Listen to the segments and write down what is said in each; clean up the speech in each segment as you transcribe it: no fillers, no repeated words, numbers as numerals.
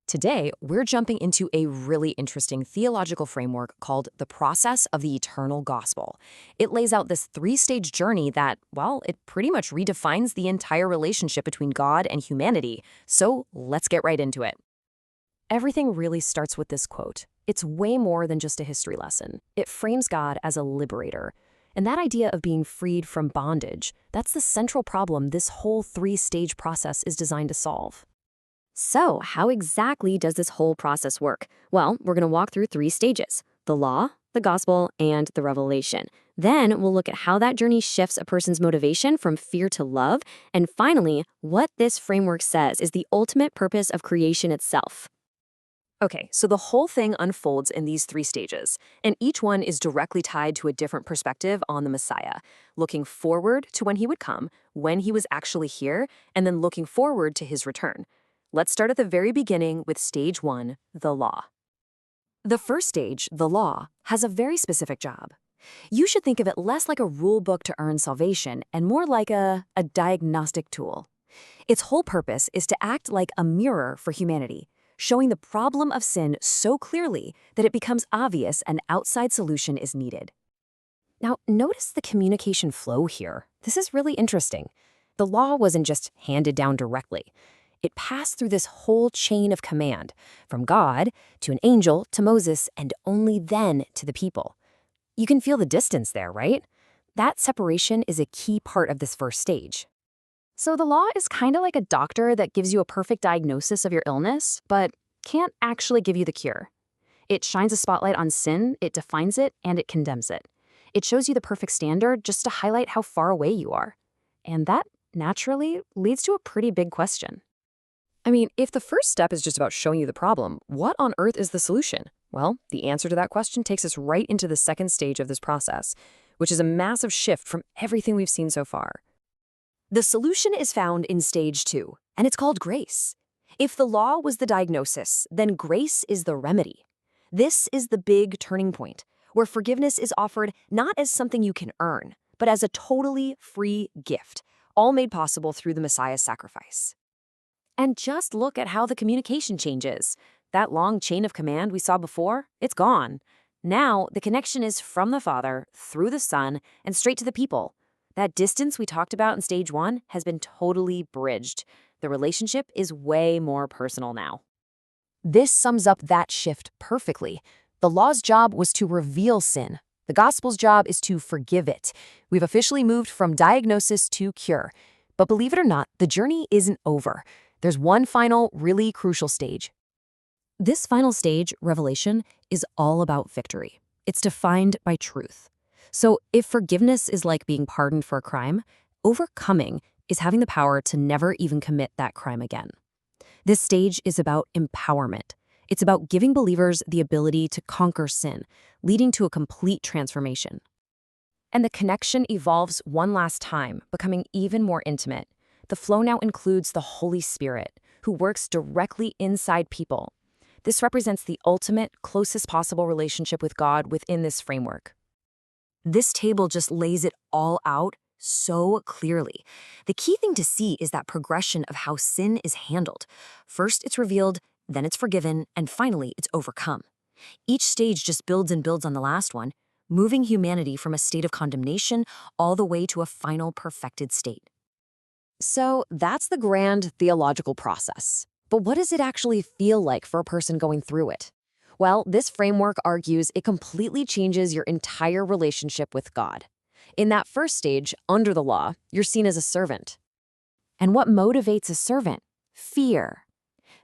Today, we're jumping into a really interesting theological framework called the process of the eternal gospel. It lays out this three-stage journey that, well, it pretty much redefines the entire relationship between God and humanity. So let's get right into it. Everything really starts with this quote. It's way more than just a history lesson. It frames God as a liberator. And that idea of being freed from bondage, that's the central problem this whole three-stage process is designed to solve. So, how exactly does this whole process work? Well, we're going to walk through three stages: the law, the gospel, and the revelation. Then we'll look at how that journey shifts a person's motivation from fear to love. And finally, what this framework says is the ultimate purpose of creation itself. Okay, so the whole thing unfolds in these three stages, and each one is directly tied to a different perspective on the Messiah, looking forward to when he would come, when he was actually here, and then looking forward to his return. Let's start at the very beginning with stage one, the law. The first stage, the law, has a very specific job. You should think of it less like a rule book to earn salvation and more like a diagnostic tool. Its whole purpose is to act like a mirror for humanity, showing the problem of sin so clearly that it becomes obvious an outside solution is needed. Now, notice the communication flow here. This is really interesting. The law wasn't just handed down directly. It passed through this whole chain of command, from God to an angel to Moses, and only then to the people. You can feel the distance there, right? That separation is a key part of this first stage. So the law is kind of like a doctor that gives you a perfect diagnosis of your illness, but can't actually give you the cure. It shines a spotlight on sin, it defines it, and it condemns it. It shows you the perfect standard just to highlight how far away you are. And that, naturally, leads to a pretty big question. I mean, if the first step is just about showing you the problem, what on earth is the solution? Well, the answer to that question takes us right into the second stage of this process, which is a massive shift from everything we've seen so far. The solution is found in stage two, and it's called grace. If the law was the diagnosis, then grace is the remedy. This is the big turning point, where forgiveness is offered not as something you can earn, but as a totally free gift, all made possible through the Messiah's sacrifice. And just look at how the communication changes. That long chain of command we saw before, it's gone. Now, the connection is from the Father, through the Son, and straight to the people. That distance we talked about in stage one has been totally bridged. The relationship is way more personal now. This sums up that shift perfectly. The law's job was to reveal sin. The gospel's job is to forgive it. We've officially moved from diagnosis to cure. But believe it or not, the journey isn't over. There's one final, really crucial stage. This final stage, revelation, is all about victory. It's defined by truth. So if forgiveness is like being pardoned for a crime, overcoming is having the power to never even commit that crime again. This stage is about empowerment. It's about giving believers the ability to conquer sin, leading to a complete transformation. And the connection evolves one last time, becoming even more intimate. The flow now includes the Holy Spirit, who works directly inside people. This represents the ultimate, closest possible relationship with God within this framework. This table just lays it all out so clearly. The key thing to see is that progression of how sin is handled. First, it's revealed, then it's forgiven, and finally, it's overcome. Each stage just builds and builds on the last one, moving humanity from a state of condemnation all the way to a final perfected state. So that's the grand theological process. But what does it actually feel like for a person going through it? Well, this framework argues it completely changes your entire relationship with God. In that first stage, under the law, you're seen as a servant. And what motivates a servant? Fear.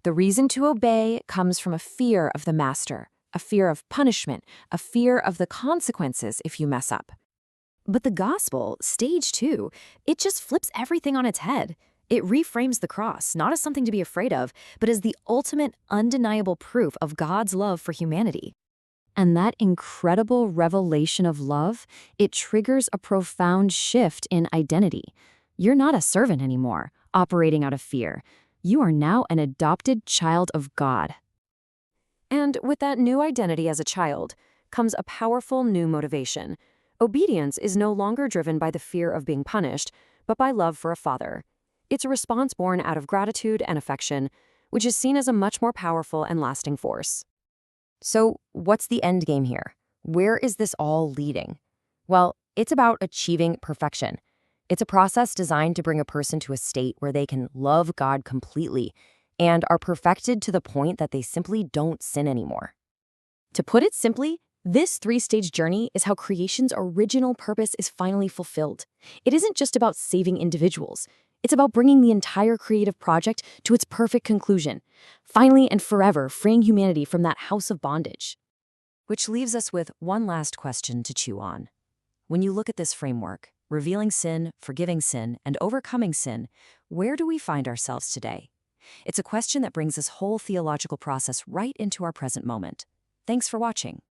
The reason to obey comes from a fear of the master, a fear of punishment, a fear of the consequences if you mess up. But the gospel, stage two, it just flips everything on its head. It reframes the cross, not as something to be afraid of, but as the ultimate, undeniable proof of God's love for humanity. And that incredible revelation of love, it triggers a profound shift in identity. You're not a servant anymore, operating out of fear. You are now an adopted child of God. And with that new identity as a child comes a powerful new motivation. Obedience is no longer driven by the fear of being punished, but by love for a father. It's a response born out of gratitude and affection. which is seen as a much more powerful and lasting force. So, what's the end game here? Where is this all leading? Well, it's about achieving perfection. It's a process designed to bring a person to a state where they can love God completely and are perfected to the point that they simply don't sin anymore. To put it simply, this three-stage journey is how creation's original purpose is finally fulfilled. It isn't just about saving individuals. It's about bringing the entire creative project to its perfect conclusion, finally and forever freeing humanity from that house of bondage. Which leaves us with one last question to chew on. When you look at this framework, revealing sin, forgiving sin, and overcoming sin, where do we find ourselves today? It's a question that brings this whole theological process right into our present moment. Thanks for watching.